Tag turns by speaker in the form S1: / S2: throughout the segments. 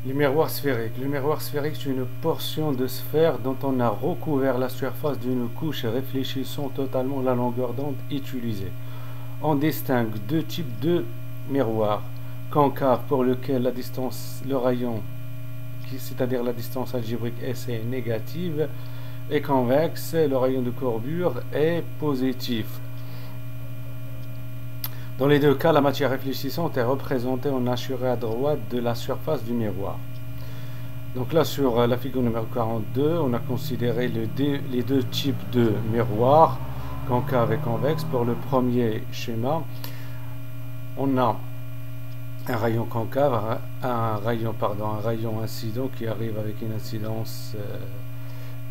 S1: Les miroirs sphériques. Le miroir sphérique est une portion de sphère dont on a recouvert la surface d'une couche réfléchissant totalement la longueur d'onde utilisée. On distingue deux types de miroirs. Concave pour lequel la distance, le rayon, c'est-à-dire la distance algébrique S est négative, et convexe, le rayon de courbure est positif. Dans les deux cas, la matière réfléchissante est représentée en assuré à droite de la surface du miroir. Donc là, sur la figure numéro 42, on a considéré les deux types de miroirs, concave et convexe. Pour le premier schéma, on a un rayon concave, un rayon incident qui arrive avec une incidence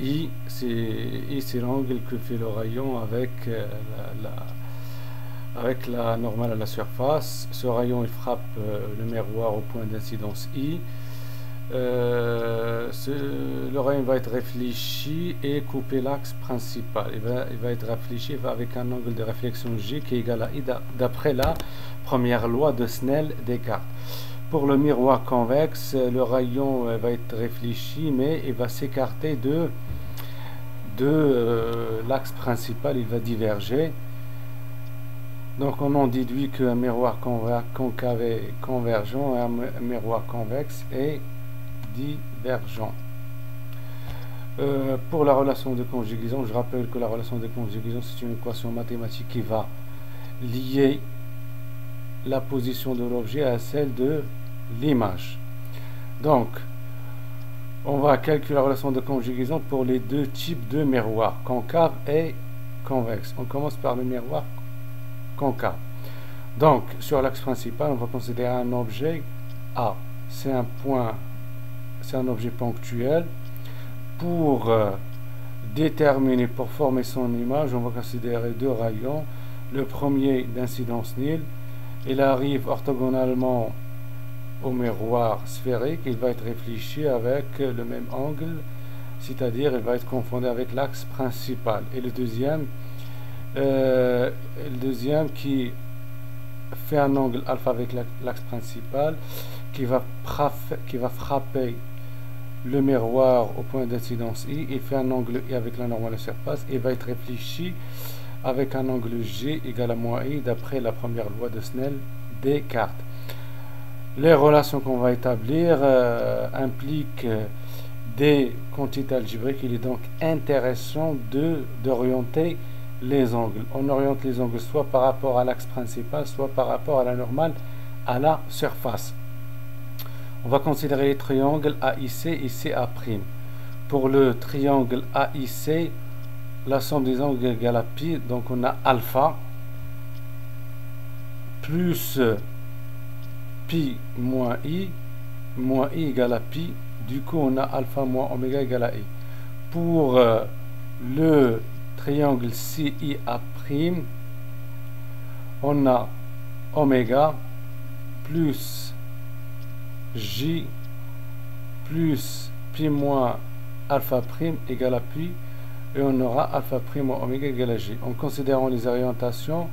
S1: I. C'est l'angle que fait le rayon avec la normale à la surface. Ce rayon il frappe le miroir au point d'incidence I. Le rayon va être réfléchi et couper l'axe principal. Il va être réfléchi avec un angle de réflexion G qui est égal à I d'après la première loi de Snell-Descartes. Pour le miroir convexe, le rayon va être réfléchi, mais il va s'écarter de l'axe principal, il va diverger. Donc on en déduit qu'un miroir concave est convergent et un miroir convexe est divergent. Pour la relation de conjugaison, je rappelle que la relation de conjugaison c'est une équation mathématique qui va lier la position de l'objet à celle de l'image. Donc on va calculer la relation de conjugaison pour les deux types de miroirs, concave et convexe. On commence par le miroir concave. Donc sur l'axe principal, on va considérer un objet A. C'est un point, c'est un objet ponctuel. Pour déterminer, pour former son image, on va considérer deux rayons. Le premier d'incidence nulle, il arrive orthogonalement au miroir sphérique, il va être réfléchi avec le même angle, c'est-à-dire il va être confondu avec l'axe principal. Et le deuxième qui fait un angle alpha avec l'axe principal, qui va frapper le miroir au point d'incidence I, il fait un angle I avec la normale de surface et va être réfléchi avec un angle G égal à moins I d'après la première loi de Snell-Descartes. Les relations qu'on va établir impliquent des quantités algébriques. Il est donc intéressant d'orienter les angles. On oriente les angles soit par rapport à l'axe principal, soit par rapport à la normale à la surface. On va considérer les triangles AIC et CA'. Pour le triangle AIC, la somme des angles est égale à pi, donc on a alpha plus pi moins i égale à pi, du coup on a alpha moins oméga égale à i. Pour le triangle CIA', on a oméga plus j plus pi moins alpha prime égale à pi, et on aura alpha prime moins oméga égale à j. En considérant les orientations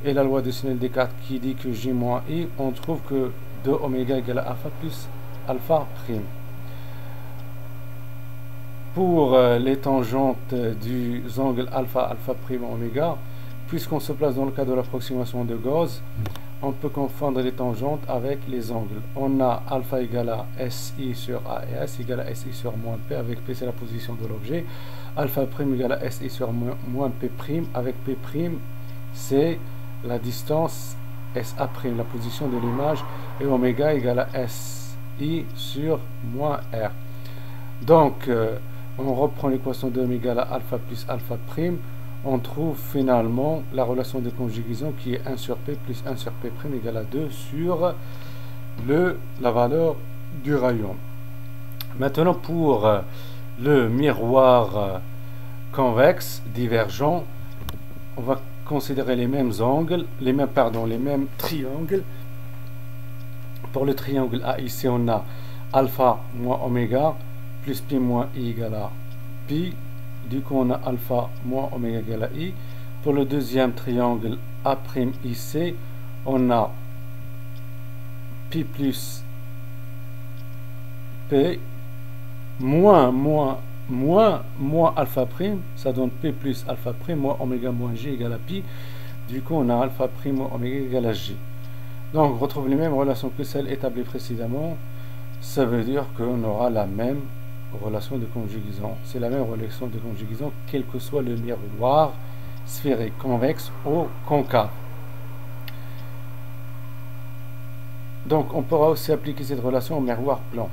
S1: et la loi de Snell-Descartes qui dit que j moins i, on trouve que 2 oméga égale à alpha plus alpha prime. Pour les tangentes du angle alpha, alpha prime, oméga, puisqu'on se place dans le cas de l'approximation de Gauss, on peut confondre les tangentes avec les angles. On a alpha égale à SI sur A et S égale à SI sur moins P, avec P c'est la position de l'objet. Alpha prime égale à SI sur moins P prime, avec P prime c'est la distance SA prime, la position de l'image, et oméga égale à SI sur moins R. Donc on reprend l'équation de oméga à alpha plus alpha prime, on trouve finalement la relation de conjugaison qui est 1 sur P plus 1 sur P prime égale à 2 sur la valeur du rayon. Maintenant pour le miroir convexe divergent, on va considérer les mêmes angles, les mêmes triangles. Pour le triangle AIC, on a alpha moins oméga plus pi moins i égale à pi. Du coup, on a alpha moins oméga égale à i. Pour le deuxième triangle A',IC, on a pi plus P moins alpha prime, ça donne P plus alpha prime moins oméga moins J égale à pi. Du coup, on a alpha prime moins oméga égale à J. Donc, on retrouve les mêmes relations que celles établies précédemment. Ça veut dire qu'on aura la même relation de conjugaison. C'est la même relation de conjugaison, quel que soit le miroir sphérique, convexe ou concave. Donc, on pourra aussi appliquer cette relation au miroir plan,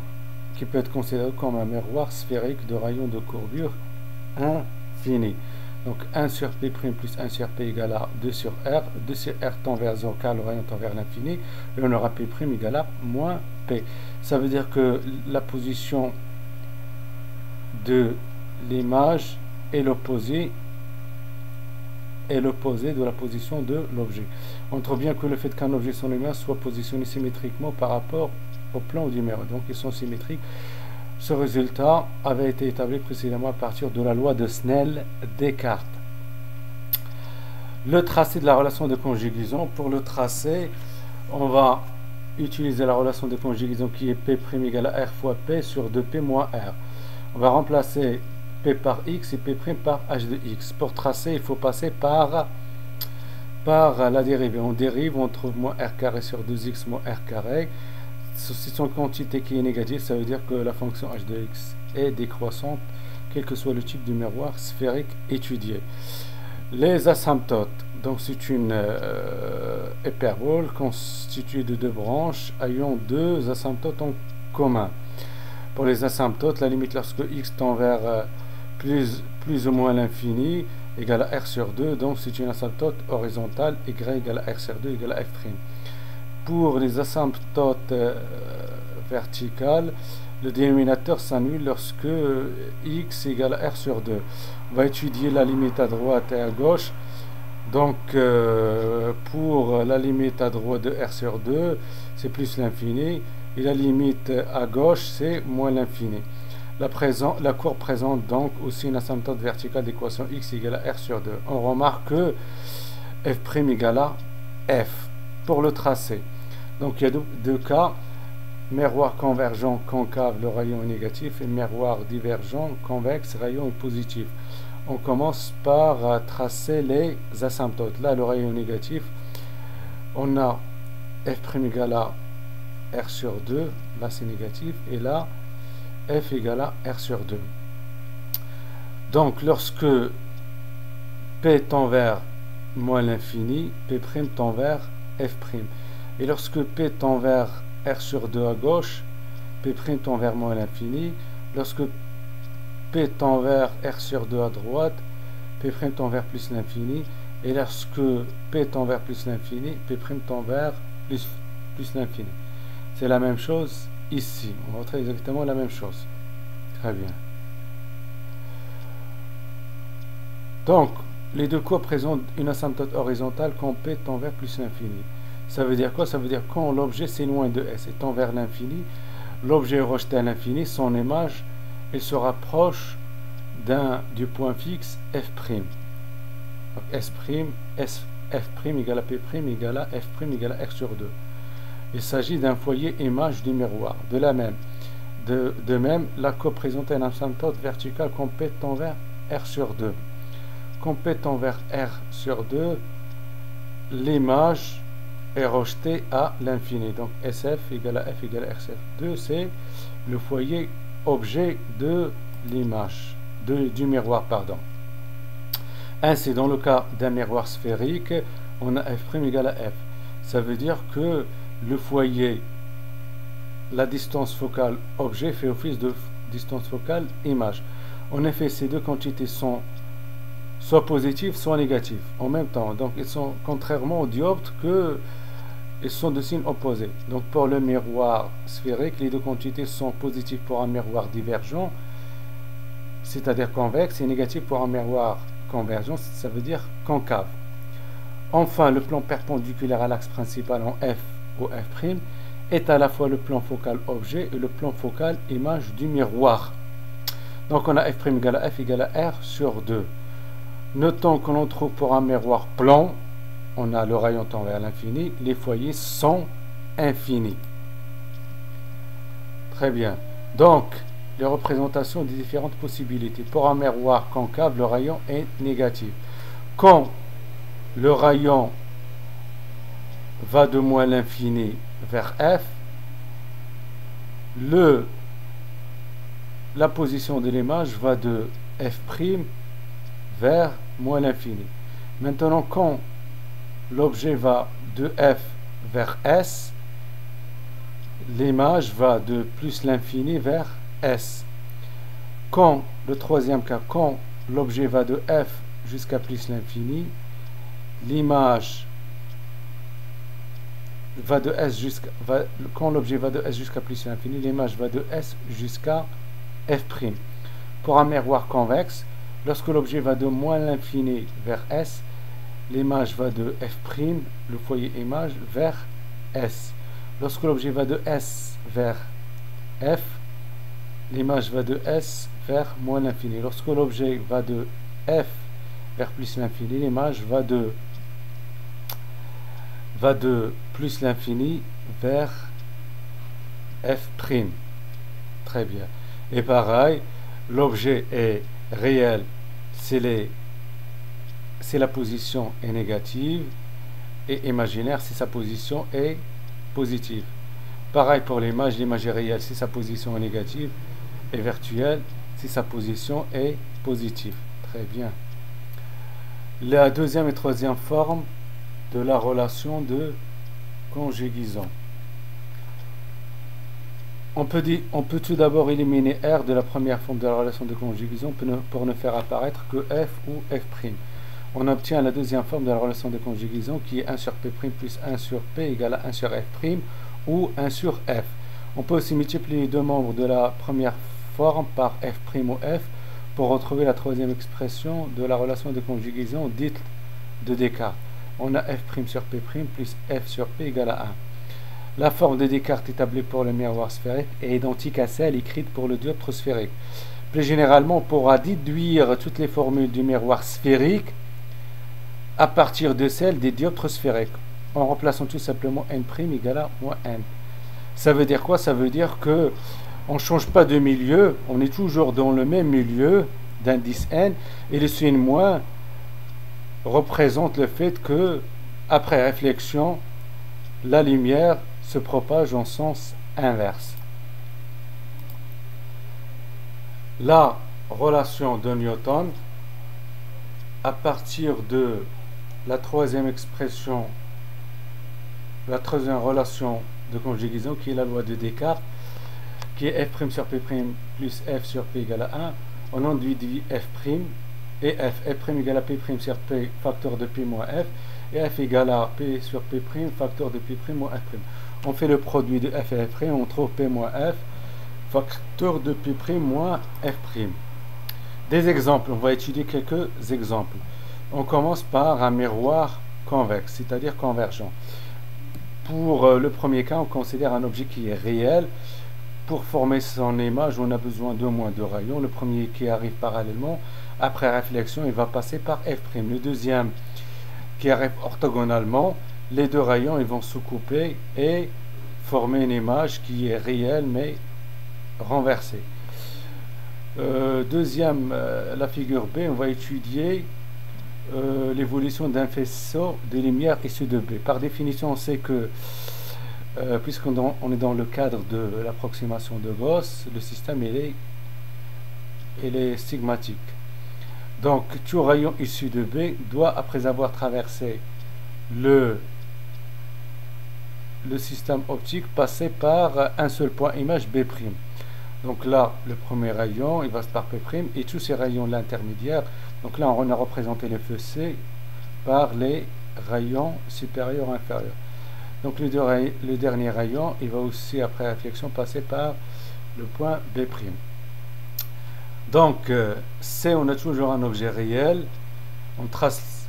S1: qui peut être considéré comme un miroir sphérique de rayon de courbure infini. Donc 1 sur P' plus 1 sur P égale à 2 sur R. 2 sur R tend vers 0 car le rayon tend vers l'infini. Et on aura P' égale à moins P. Ça veut dire que la position de l'image est l'opposé de la position de l'objet. On trouve bien que le fait qu'un objet sans lumière soit positionné symétriquement par rapport au plan du miroir, donc ils sont symétriques. Ce résultat avait été établi précédemment à partir de la loi de Snell-Descartes. Le tracé de la relation de conjugaison. Pour le tracé, on va utiliser la relation de conjugaison qui est P' égale à R fois P sur 2P moins R. On va remplacer P par X et P' par H de X. Pour tracer, il faut passer par la dérivée. On dérive, on trouve moins R carré sur 2X moins R carré. Si c'est une quantité qui est négative, ça veut dire que la fonction h de x est décroissante, quel que soit le type de miroir sphérique étudié. Les asymptotes, donc c'est une hyperbole constituée de deux branches ayant deux asymptotes en commun. Pour les asymptotes, la limite lorsque x tend vers plus ou moins l'infini égale à r sur 2, donc c'est une asymptote horizontale, y égale à r sur 2 égale à f'. Pour les asymptotes verticales, le dénominateur s'annule lorsque x égale à r sur 2. On va étudier la limite à droite et à gauche. Donc, pour la limite à droite de r sur 2, c'est plus l'infini. Et la limite à gauche, c'est moins l'infini. La courbe présente donc aussi une asymptote verticale d'équation x égale à r sur 2. On remarque que f' égale à f. Pour le tracé, donc il y a deux cas, miroir convergent concave, le rayon est négatif, et miroir divergent convexe, rayon est positif. On commence par tracer les asymptotes. Là, le rayon est négatif, on a f' égale à r sur 2, là c'est négatif, et là f égale à r sur 2. Donc lorsque p tend vers moins l'infini, p' tend vers f'. Et lorsque P tend vers R sur 2 à gauche, P' tend vers moins l'infini. Lorsque P tend vers R sur 2 à droite, P' tend vers plus l'infini. Et lorsque P tend vers plus l'infini, P' tend vers plus l'infini. C'est la même chose ici. On va retrouver exactement la même chose. Très bien. Donc, les deux courbes présentent une asymptote horizontale quand P tend vers plus l'infini. Ça veut dire quoi? Ça veut dire quand l'objet s'éloigne de S et tend vers l'infini, l'objet est rejeté à l'infini, son image, il se rapproche du point fixe F'. Donc F' égale à P' égale à F' égale à R sur 2. Il s'agit d'un foyer image du miroir. De même, la courbe présente une asymptote verticale quand P tend vers R sur 2. Quand P tend vers R sur 2, l'image est rejetée à l'infini. Donc SF égale à F égale à R sur 2, c'est le foyer objet de l'image, du miroir, pardon. Ainsi, dans le cas d'un miroir sphérique, on a F' égale à F. Ça veut dire que le foyer, la distance focale objet fait office de distance focale image. En effet, ces deux quantités sont soit positives, soit négatives en même temps. Donc, ils sont, contrairement au dioptre, ils sont de signes opposés. Donc, pour le miroir sphérique, les deux quantités sont positives pour un miroir divergent, c'est-à-dire convexe, et négatives pour un miroir convergent, ça veut dire concave. Enfin, le plan perpendiculaire à l'axe principal en F ou F' est à la fois le plan focal objet et le plan focal image du miroir. Donc, on a F' égale à F égale à R sur 2. Notons que l'on trouve pour un miroir plan, on a le rayon tend vers l'infini, les foyers sont infinis. Très bien. Donc, les représentations des différentes possibilités. Pour un miroir concave, le rayon est négatif. Quand le rayon va de moins l'infini vers f, la position de l'image va de f' vers moins l'infini. Maintenant, quand l'objet va de f vers s, l'image va de plus l'infini vers s. Quand, le troisième cas, quand l'objet va de f jusqu'à plus l'infini, l'image va de s jusqu'à quand l'objet va de s jusqu'à plus l'infini, l'image va de s jusqu'à f'. Pour un miroir convexe, lorsque l'objet va de moins l'infini vers s, l'image va de f', le foyer image, vers s. Lorsque l'objet va de s vers f, l'image va de s vers moins l'infini. Lorsque l'objet va de f vers plus l'infini, l'image va de plus l'infini vers f'. Très bien. Et pareil, l'objet est réel si la position est négative, et imaginaire si sa position est positive. Pareil pour l'image est réelle si sa position est négative, et virtuelle si sa position est positive. Très bien. La deuxième et troisième forme de la relation de conjugaison. On peut tout d'abord éliminer R de la première forme de la relation de conjugaison pour ne faire apparaître que F ou F'. On obtient la deuxième forme de la relation de conjugaison qui est 1 sur P' plus 1 sur P égale à 1 sur F' ou 1 sur F. On peut aussi multiplier les deux membres de la première forme par F' ou F pour retrouver la troisième expression de la relation de conjugaison dite de Descartes. On a F' sur P' plus F sur P égale à 1. La forme de Descartes établie pour le miroir sphérique est identique à celle écrite pour le dioptre sphérique. Plus généralement, on pourra déduire toutes les formules du miroir sphérique à partir de celles des dioptres sphériques, en remplaçant tout simplement n' égale à moins n. Ça veut dire quoi? Ça veut dire que on ne change pas de milieu, on est toujours dans le même milieu d'indice n, et le signe moins représente le fait que, après réflexion, la lumière se propage en sens inverse. La relation de Newton, à partir de la troisième expression, la troisième relation de conjugaison qui est la loi de Descartes, qui est f' sur P' plus f sur P égale à 1, on induit f' et f' égale à P' sur P facteur de P moins f, et f égale à P sur P' facteur de P' moins f'. On fait le produit de f et f', on trouve P moins f facteur de P' moins f'. Des exemples, on va étudier quelques exemples. On commence par un miroir convexe, c'est-à-dire convergent. Pour le premier cas, on considère un objet qui est réel. Pour former son image, on a besoin de moins de rayons. Le premier qui arrive parallèlement, après réflexion, il va passer par f'. Le deuxième qui arrive orthogonalement, les deux rayons ils vont se couper et former une image qui est réelle mais renversée. Deuxième, la figure B, on va étudier l'évolution d'un faisceau de lumière issu de B. Par définition, on sait que puisqu'on est dans le cadre de l'approximation de Gauss, le système il est stigmatique. Donc tout rayon issu de B doit, après avoir traversé le système optique, passer par un seul point image B'. Donc là, le premier rayon, il passe par P' et tous ces rayons l'intermédiaire. Donc là, on a représenté le feu C par les rayons supérieurs et inférieurs. Donc le dernier rayon, il va aussi, après réflexion, passer par le point B'. Donc, C, on a toujours un objet réel. On trace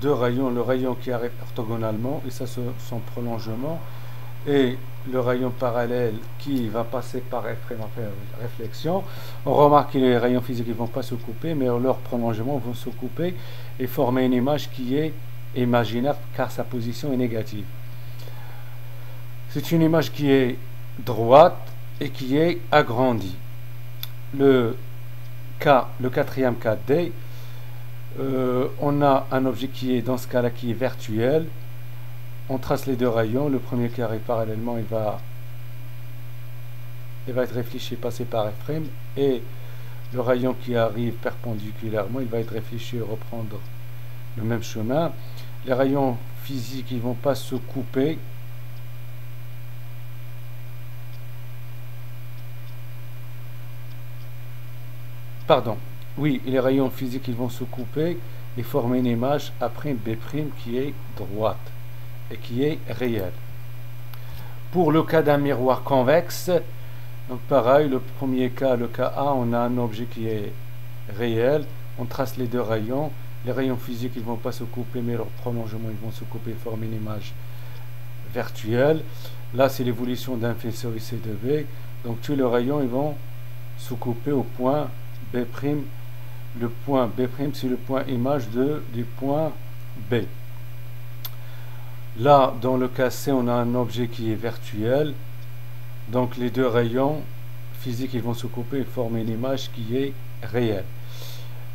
S1: deux rayons, le rayon qui arrive orthogonalement, et ça, son prolongement, et le rayon parallèle qui va passer par F' après réflexion. On remarque que les rayons physiques ne vont pas se couper, mais leurs prolongements vont se couper et former une image qui est imaginaire car sa position est négative. C'est une image qui est droite et qui est agrandi. Le quatrième cas D, on a un objet qui est dans ce cas-là qui est virtuel. On trace les deux rayons. Le premier carré parallèlement, il va être réfléchi, passer par F', et le rayon qui arrive perpendiculairement, il va être réfléchi et reprendre le même chemin. Les rayons physiques, ils vont pas se couper. Pardon. Oui, les rayons physiques, ils vont se couper et former une image A', B' qui est droite et qui est réelle. Pour le cas d'un miroir convexe, donc pareil, le premier cas, le cas A, on a un objet qui est réel, on trace les deux rayons, les rayons physiques, ils vont pas se couper, mais leur prolongement, ils v't se couper et former une image virtuelle. Là, c'est l'évolution d'un faisceau IC de B, donc tous les rayons, ils vont se couper au point B'. Le point B', c'est le point image du point B. Là, dans le cas C, on a un objet qui est virtuel. Donc, les deux rayons physiques, ils vont se couper et former une image qui est réelle.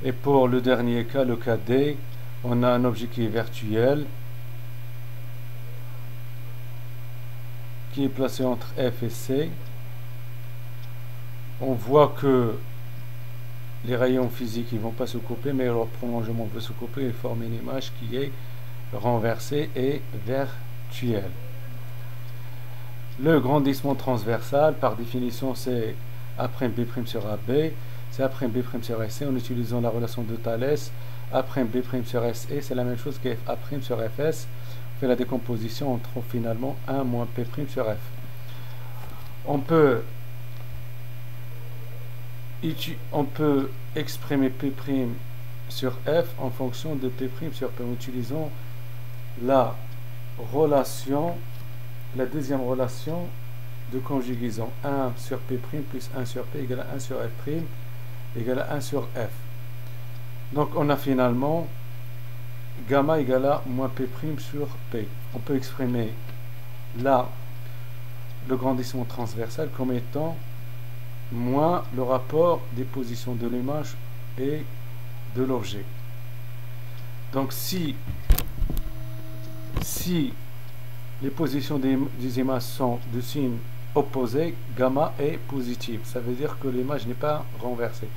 S1: Et pour le dernier cas, le cas D, on a un objet qui est virtuel, qui est placé entre F et C. On voit que les rayons physiques, ils vont pas se couper, mais leur prolongement va se couper et former une image qui est renversée et virtuelle. Le grandissement transversal, par définition, c'est A'B' sur AB, c'est A'B' sur SC, en utilisant la relation de Thalès. A'B' sur SE, c'est la même chose que F'a' sur Fs. On fait la décomposition, on trouve finalement 1 moins P' sur F. On peut exprimer P' sur F en fonction de P' sur P en utilisant la deuxième relation de conjugaison. 1 sur P' plus 1 sur P égale à 1 sur F' égale à 1 sur F. Donc on a finalement gamma égale à moins P' sur P. On peut exprimer là le grandissement transversal comme étant moins le rapport des positions de l'image et de l'objet. Donc si les positions des images sont de signes opposés, gamma est positive. Ça veut dire que l'image n'est pas renversée.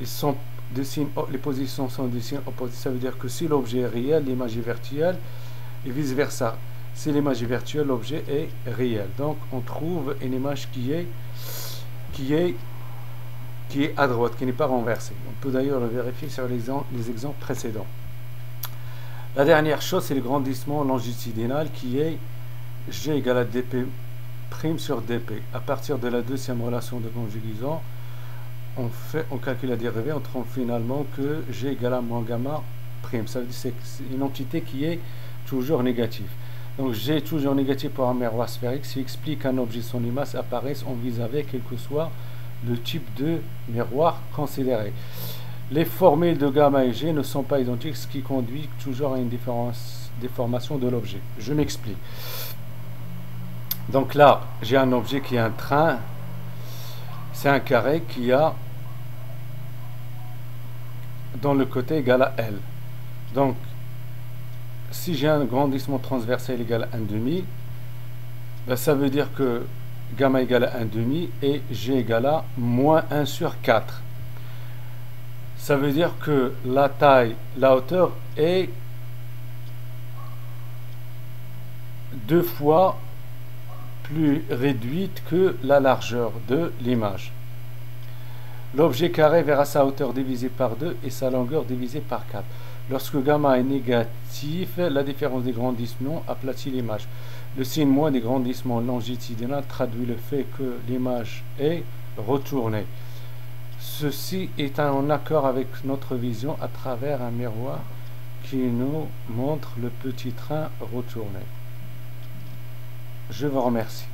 S1: Les positions sont de signes opposés. Ça veut dire que si l'objet est réel, l'image est virtuelle, et vice versa. Si l'image est virtuelle, l'objet est réel. Donc on trouve une image qui est à droite, qui n'est pas renversée. On peut d'ailleurs le vérifier sur les exemples précédents. La dernière chose, c'est le grandissement longitudinal qui est G égale à dP' sur dP. À partir de la deuxième relation de conjugaison, on calcule la dérivée, on trouve finalement que G égale à moins gamma prime. Ça veut dire que c'est une entité qui est toujours négative. Donc G est toujours négatif pour un miroir sphérique, ce qui explique qu'un objet sans masse apparaisse en vis-à-vis, quel que soit le type de miroir considéré. Les formules de gamma et G ne sont pas identiques, ce qui conduit toujours à une déformation de l'objet. Je m'explique. Donc là, j'ai un objet qui est un train. C'est un carré qui a dans le côté égal à L. Donc, si j'ai un grandissement transversal égal à 1,5, ben ça veut dire que gamma égale à 1,5 et G égale à moins 1 sur 4. Ça veut dire que la hauteur est 2 fois plus réduite que la largeur de l'image. L'objet carré verra sa hauteur divisée par 2 et sa longueur divisée par 4. Lorsque gamma est négatif, la différence des grandissements aplatit l'image. Le signe moins des grandissements longitudinaux traduit le fait que l'image est retournée. Ceci est en accord avec notre vision à travers un miroir qui nous montre le petit train retourné. Je vous remercie.